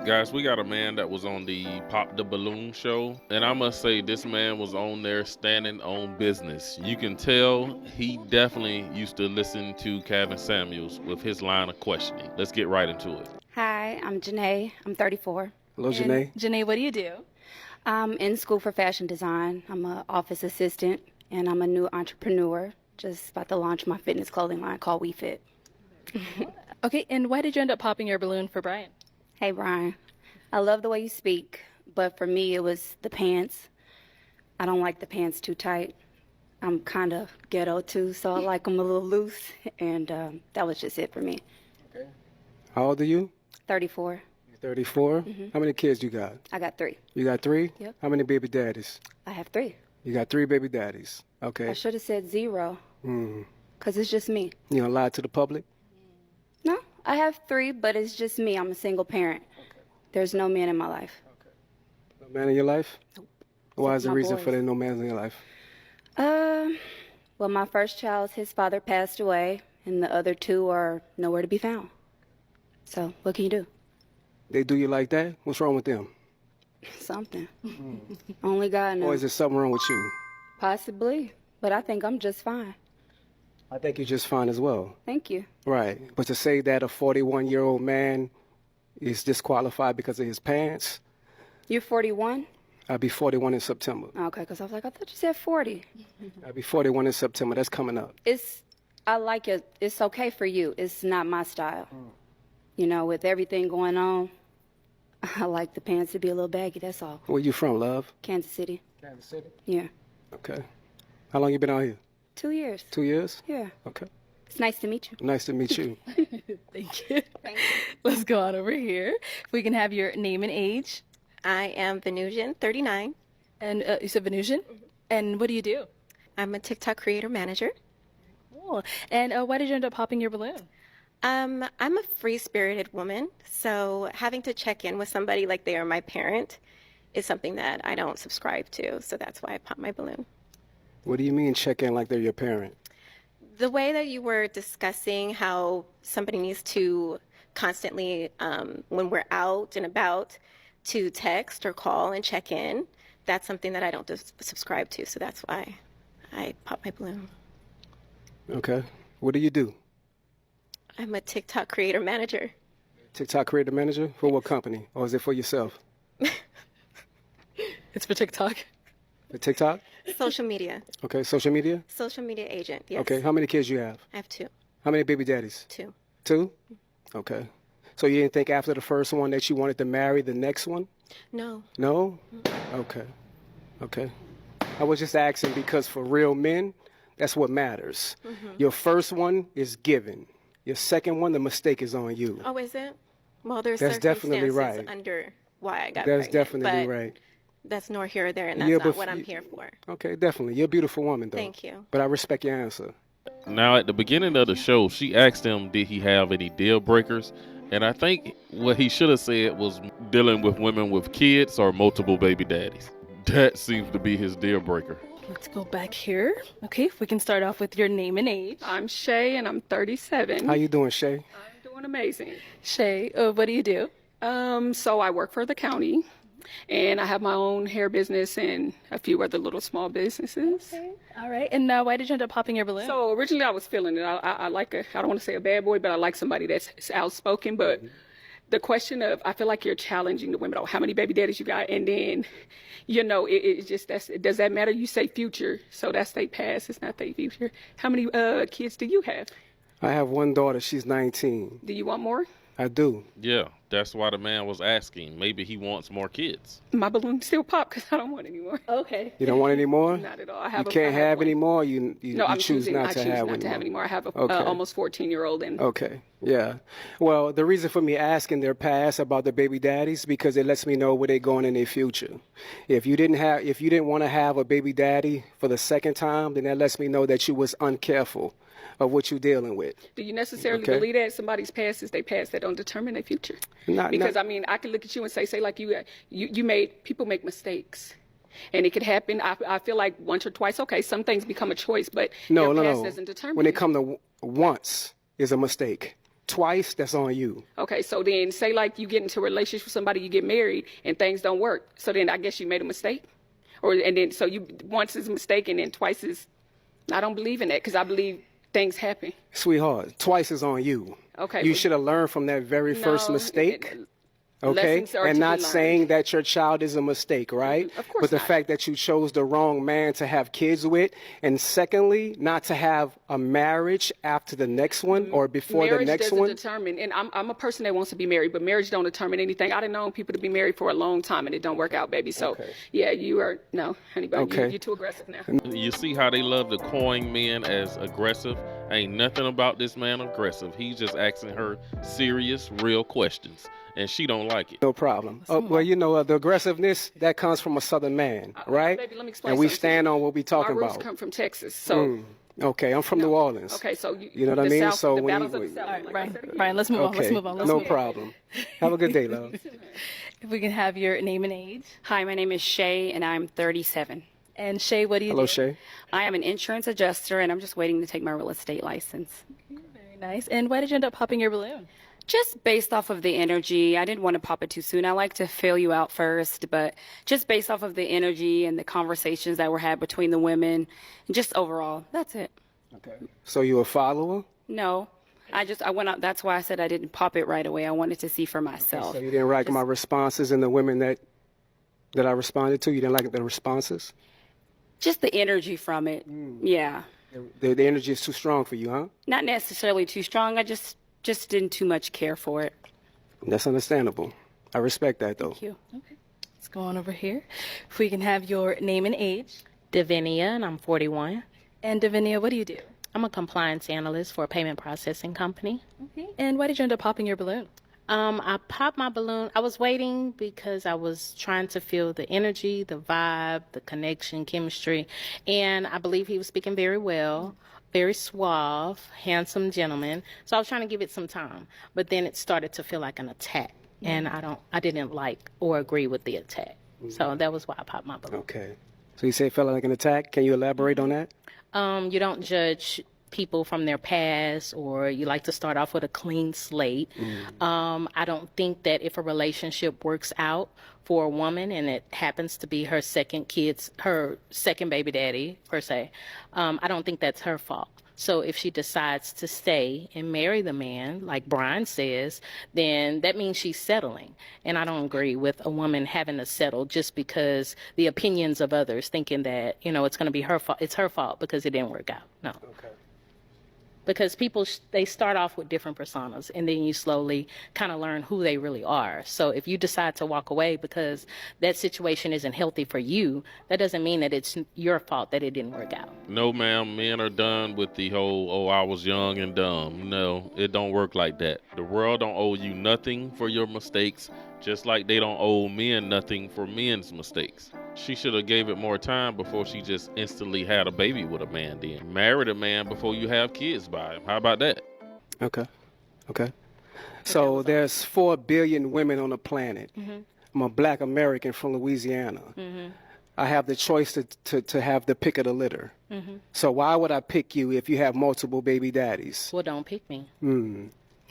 Guys, we got a man that was on the Pop the Balloon show, and I must say, this man was on there standing on business. You can tell he definitely used to listen to Kevin Samuels with his line of questioning. Let's get right into it. Hi, I'm Janae. I'm 34. Hello, And Janae. Janae, what do you do? I'm in school for fashion design. I'm an office assistant, and I'm a new entrepreneur. Just about to launch my fitness clothing line called WeFit. Okay, and why did you end up popping your balloon for Brian? Hey, Brian. I love the way you speak, but for me, it was the pants. I don't like the pants too tight. I'm kind of ghetto too, so I like them a little loose, and that was just it for me. How old are you? 34. 34. How many kids you got? I got 3. You got 3? Yep. How many baby daddies? I have 3. You got 3 baby daddies. I Okay. should have said 0, because it's just me. You don't lie to the public? No, I have 3, but it's just me. I'm a single parent. There's no man in my life. No man in your life? Nope. Why is the My reason boys. for there no man in your life? Well, my first child, his father passed away, and the other 2 are nowhere to be found. So, what can you do? They do you like that? What's wrong with them? Something. Only God Or knows. is there something wrong with you? Possibly, but I think I'm just fine. I think you're just fine as well. Thank you. Right. But to say that a 41-year-old man is disqualified because of his pants, You're 41? I'll be 41 in September. Okay, because I was like, I thought you said 40. I'll be 41 in September. That's coming up. I like it. It's okay for you. It's not my style. You know, with everything going on, I like the pants to be a little baggy, that's all. Where you from, love? Kansas City. Kansas City. Yeah. Okay. How long you been out here? 2 years. 2 years? Yeah. Okay. It's nice to meet you. Nice to meet you. Thank you. Let's go on over here. If we can have your name and age. I am Venusian, 39. And you said Venusian? And what do you do? I'm a TikTok creator manager. Cool. And why did you end up popping your balloon? I'm a free-spirited woman, so having to check in with somebody like they are my parent is something that I don't subscribe to, so that's why I pop my balloon. What do you mean check in like they're your parent? The way that you were discussing how somebody needs to constantly, when we're out and about, to text or call and check in, that's something that I don't subscribe to, so that's why I pop my balloon. Okay. What do you do? I'm a TikTok creator manager. TikTok creator manager? For what company? Or is it for yourself? It's for TikTok. For TikTok? Social media. Okay. Social media? Social media agent, yes. Okay. How many kids you have? I have 2. How many baby daddies? 2. 2? Okay. So you didn't think after the first one that you wanted to marry the next one? No. No? Okay. Okay. I was just asking because for real men, that's what matters. Your first one is given. Your second one, the mistake is on you. Oh, is it? Well, there's That's definitely circumstances right. under why I got That's pregnant, definitely but right. that's nor here or there, and that's Yeah, not but what I'm here for. Okay, definitely. You're a beautiful woman, though. Thank you. But I respect your answer. Now, at the beginning of the show, she asked him, did he have any deal breakers? And I think what he should have said was dealing with women with kids or multiple baby daddies. That seems to be his deal breaker. Let's go back here. Okay, if we can start off with your name and age. I'm Shay, and I'm 37. How you doing, Shay? I'm doing amazing. Shay, what do you do? So I work for the county, and I have my own hair business and a few other little small businesses. All right. And why did you end up popping your balloon? So originally I was feeling it. I like I don't want to say a bad boy, but I like somebody that's outspoken. But the question of, I feel like you're challenging the women. Oh, how many baby daddies you got? And then, you know, it just, does that matter? You say future, so that's their past. It's not their future. How many kids do you have? I have one daughter. She's 19. Do you want more? I do. Yeah, that's why the man was asking. Maybe he wants more kids. My balloon still pop because I don't want any more. Okay. You don't want any more? Not at all. You can't have one. any more? You No, I'm choose choosing. not I to choose have not any to have any more. I have a Okay. almost 14-year-old, and Okay, yeah. Well, the reason for me asking their past about the baby daddies because it lets me know where they're going in their future. If you didn't want to have a baby daddy for the second time, then that lets me know that you was uncareful of what you're dealing with. do you necessarily Okay. believe that somebody's past is their past that don't determine their future? Because I mean, I can look at you and say like you made people make mistakes. And it could happen. I feel like once or twice, okay, some things become a choice, but No. your past doesn't determine When it it. come to once is a mistake. twice, that's on you. Okay, so then say like you get into a relationship with somebody, you get married, and things don't work. So then I guess you made a mistake, and then so you once is a mistake, and then twice is. I don't believe in that because I believe things happen. Sweetheart, twice is on you. Okay, You but- should have learned from that very first No, mistake. Okay, lessons are and to be not learned. saying that your child is a mistake, right? Of course But the not. fact that you chose the wrong man to have kids with, and secondly, not to have a marriage after the next one or before Marriage the next doesn't one. determine, and I'm a person that wants to be married, but marriage don't determine anything. I've known people to be married for a long time and it don't work out, baby. So yeah, you are no, honey, but Okay. you're too aggressive now. You see how they love to coin men as aggressive? Ain't nothing about this man aggressive. He's just asking her serious, real questions, and she don't like it. No problem. Well, you know, the aggressiveness, that comes from a Southern man, right? Baby, let me explain And we something to stand you. on what we talking My roots about. come from Texas, so Okay, I'm from New Orleans. okay, so You know what I the mean? South, So the when battles you- of the South. All right, like I Brian. said again. Brian, let's move on. Let's Okay, move on. Let's no move on. problem. Have a good day, love. If we can have your name and age. Hi, my name is Shay, and I'm 37. And Shay, what do you Hello, do? Shay. I am an insurance adjuster, and I'm just waiting to take my real estate license. Very nice. And why did you end up popping your balloon? Just based off of the energy, I didn't want to pop it too soon. I like to feel you out first, but just based off of the energy and the conversations that were had between the women, and just overall, that's it. Okay. So you a follower? No, I went out. That's why I said I didn't pop it right away. I wanted to see for myself. So you didn't like my responses and the women that I responded to? You didn't like the responses? Just the energy from it. Yeah. The energy is too strong for you, huh? Not necessarily too strong. I just didn't too much care for it. That's understandable. I respect that, though. Thank you. Let's go on over here. If we can have your name and age. Davinia, and I'm 41. And Davinia, what do you do? I'm a compliance analyst for a payment processing company. Okay. And why did you end up popping your balloon? I popped my balloon. I was waiting because I was trying to feel the energy, the vibe, the connection, chemistry. And I believe he was speaking very well, very suave, handsome gentleman. So I was trying to give it some time. But then it started to feel like an attack. And I didn't like or agree with the attack. So that was why I popped my balloon. Okay. So you say it felt like an attack. Can you elaborate on that? You don't judge people from their past, or you like to start off with a clean slate. I don't think that if a relationship works out for a woman and it happens to be her second baby daddy per se, I don't think that's her fault. So if she decides to stay and marry the man, like Brian says, then that means she's settling. And I don't agree with a woman having to settle just because the opinions of others thinking that, it's going to be her fault. It's her fault because it didn't work out. No. Okay. Because people, they start off with different personas, and then you slowly kind of learn who they really are. So if you decide to walk away because that situation isn't healthy for you, that doesn't mean that it's your fault that it didn't work out. No, ma'am, men are done with the whole, I was young and dumb. No, it don't work like that. The world don't owe you nothing for your mistakes, just like they don't owe men nothing for men's mistakes. She should have gave it more time before she just instantly had a baby with a man then. Married a man before you have kids by him. How about that? Okay. So there's 4 billion women on the planet. I'm a black American from Louisiana. I have the choice to have the pick of the litter. So why would I pick you if you have multiple baby daddies? Well, don't pick me.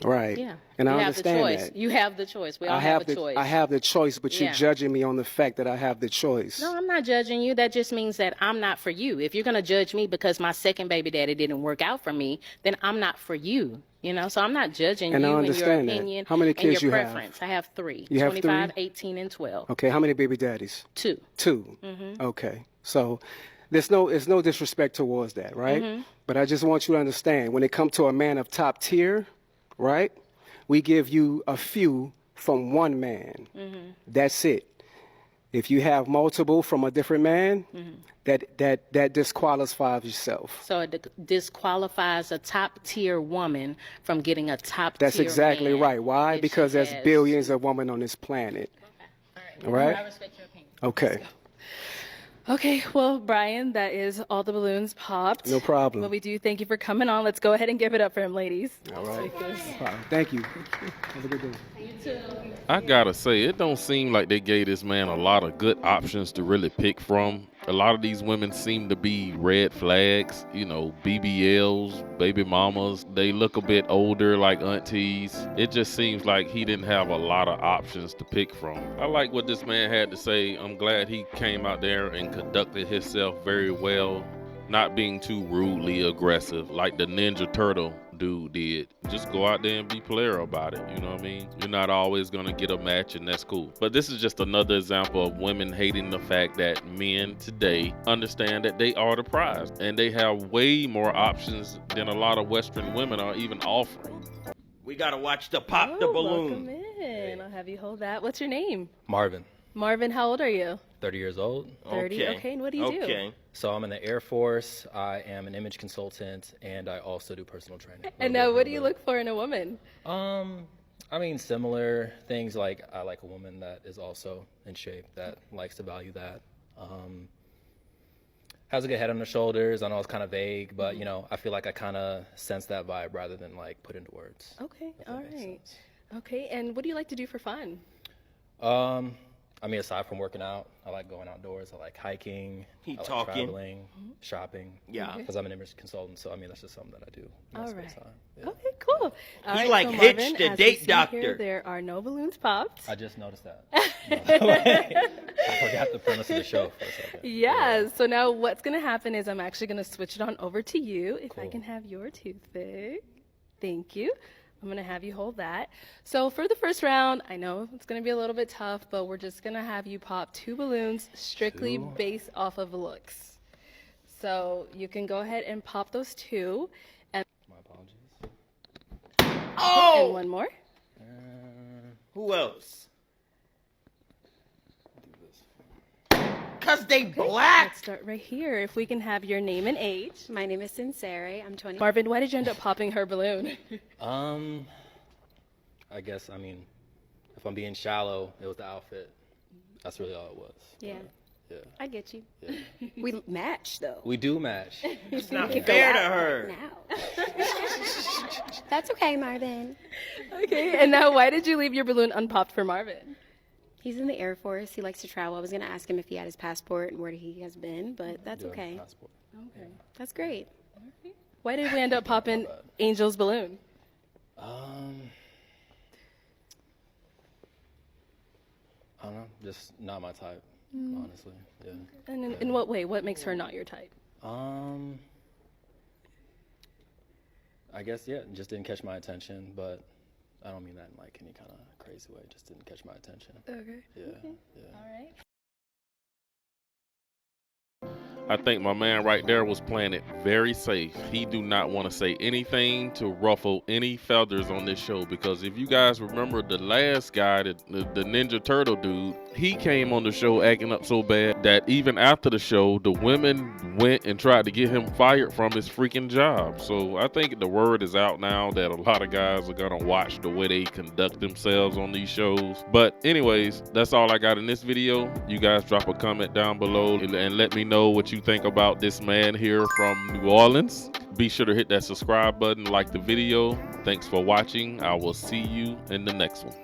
Right. Yeah. And you I have understand the choice. that. You have the choice. We all have a choice. I have the choice, but Yeah. you're judging me on the fact that I have the choice. No, I'm not judging you. That just means that I'm not for you. If you're going to judge me because my second baby daddy didn't work out for me, then I'm not for you. So I'm not judging And I you and your understand that. opinion How many kids and your you have? preference. I have 3. You have 25, 3? 18, and 12. Okay, how many baby daddies? 2. 2. Okay. So there's no disrespect towards that, right? But I just want you to understand, when it comes to a man of top tier, right? We give you a few from one man. That's it. If you have multiple from a different man, that disqualifies yourself. So it disqualifies a top tier woman from getting a top tier That's exactly man right. Why? if Because she there's has- billions of women on this planet. All right? I respect your opinion. Okay. Okay, well, Brian, that is all the balloons popped. No problem. Well, we do thank you for coming on. Let's go ahead and give it up for him, ladies. All right. Thank you. Have a good day. I gotta say, it don't seem like they gave this man a lot of good options to really pick from. A lot of these women seem to be red flags, you know, BBLs, baby mamas. They look a bit older, like aunties. It just seems like he didn't have a lot of options to pick from. I like what this man had to say. I'm glad he came out there and conducted himself very well, not being too rudely aggressive like the Ninja Turtle dude did. Just go out there and be player about it, you know what I mean? You're not always gonna get a match, and that's cool. But this is just another example of women hating the fact that men today understand that they are the prize, and they have way more options than a lot of Western women are even offering. We gotta watch the Pop the Welcome Balloon. in. I'll have you hold that. What's your name? Marvin, Marvin, how old are you? 30 years old. 30. Okay, and what do you do? Okay. So I'm in the Air Force. I am an image consultant, and I also do personal training. And now, what do you look for in a woman? I mean, similar things. Like I like a woman that is also in shape, that likes to value that. Has a good head on her shoulders. I know it's kind of vague, but you know, I feel like I kind of sense that vibe rather than like put into words. Okay, if that all makes right. sense. Okay, and what do you like to do for fun? I mean, aside from working out, I like going outdoors. I like hiking. He I like talking. traveling, shopping. Yeah. Because I'm an image consultant, so I mean, that's just something that I do most All of the right. time. Yeah. Okay, cool. All He right, like so Hitch, Marvin, the as we date see doctor. Here, there are no balloons popped. I just noticed that. I forgot the premise of the show for a second. Yeah, so now what's going to happen is I'm actually going to switch it on over to you. If I Cool. can have your toothpick. Thank you. I'm going to have you hold that. So for the first round, I know it's going to be a little bit tough, but we're just going to have you pop 2 balloons strictly Two? based off of looks. So you can go ahead and pop those 2. And, My apologies. and Oh! one more. Who else? Do this. Cause they Let's black. start right here. If we can have your name and age. My name is Sincere. I'm 20. Marvin, why did you end up popping her balloon? I guess, I mean, if I'm being shallow, it was the outfit. That's really all it was. Yeah, Yeah. I get you. Yeah. We match though. We do match. It's not We could go fair to out her. now. That's okay, Marvin. Okay, and now why did you leave your balloon unpopped for Marvin? He's in the Air Force. He likes to travel. I was going to ask him if he had his passport and where he has been, but that's Doing okay. passport. Okay. That's great. Why did we end up popping Angel's balloon? I don't know, just not my type, honestly. Yeah. And in what way? What makes her not your type? I guess, yeah, it just didn't catch my attention, but I don't mean that in like any kind of crazy way. It just didn't catch my attention. Okay. Yeah, yeah. All right. I think my man right there was playing it very safe. He do not want to say anything to ruffle any feathers on this show, because if you guys remember the last guy, the Ninja Turtle dude, he came on the show acting up so bad that even after the show, the women went and tried to get him fired from his freaking job. So I think the word is out now that a lot of guys are gonna watch the way they conduct themselves on these shows. But anyways, that's all I got in this video. You guys drop a comment down below and let me know what you think about this man here from New Orleans. Be sure to hit that subscribe button, like the video. Thanks for watching. I will see you in the next one.